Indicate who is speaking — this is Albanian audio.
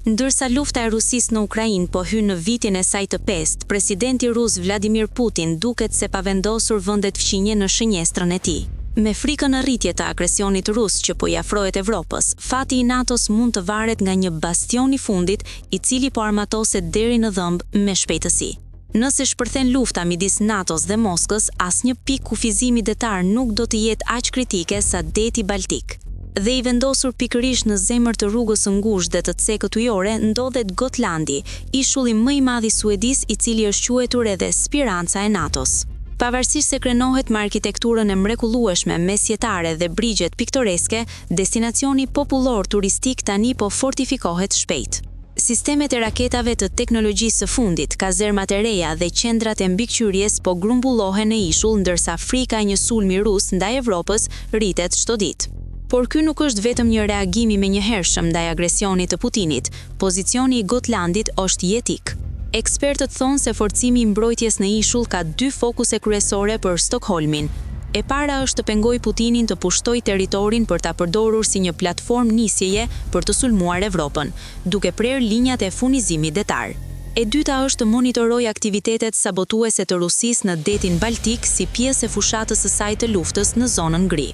Speaker 1: Ndërsa lufta e Rusisë në Ukrainë po hyn në vitin e saj të 5, presidenti rus Vladimir Putin duket se pa vendosur vendet fqinje në shënjestrën e tij. Me frikën e rritje të agresionit rus që po i afrohet Evropës, fati i NATO-s mund të varet nga një bastion i fundit i cili po armatoset deri në dhëmb me shpejtësi. Nëse shpërthen lufta midis NATO-s dhe Moskës, asnjë pikë kufizimi detar nuk do të jetë aq kritike sa deti Baltik. Dhe i vendosur pikërisht në zemër të rrugës së ngushtë dhe të cekët ujore ndodhet Gotlandi, ishulli më i madh i Suedis i cili është quajtur edhe Speranca e NATO-s. Pavarësisht se krenohet me arkitekturën e mrekullueshme mesjetare dhe brigjet piktoreske, destinacioni popullor turistik tani po fortifikohet shpejt. Sistemet e raketave të teknologjisë së fundit, kazermat e reja dhe qendrat e mbikëqyrjes po grumbullohen në ishull ndërsa frika e një sulmi rus ndaj Evropës rritet çdo ditë. Por ky nuk është vetëm një reagim i menjëhershëm ndaj agresionit të Putinit, pozicioni i Gotlandit është jetik. Ekspertët thonë se forcimi i mbrojtjes në ishull ka dy fokuse kryesore për Stockholmin. E para është të pengojë Putinin të pushtojë territorin për ta përdorur si një platformë nisjeje për të sulmuar Evropën, duke prerë linjat e furnizimit detar. E dyta është të monitorojë aktivitetet sabotuese të Rusisë në detin Baltik si pjesë e fushatës së saj të luftës në zonën gri.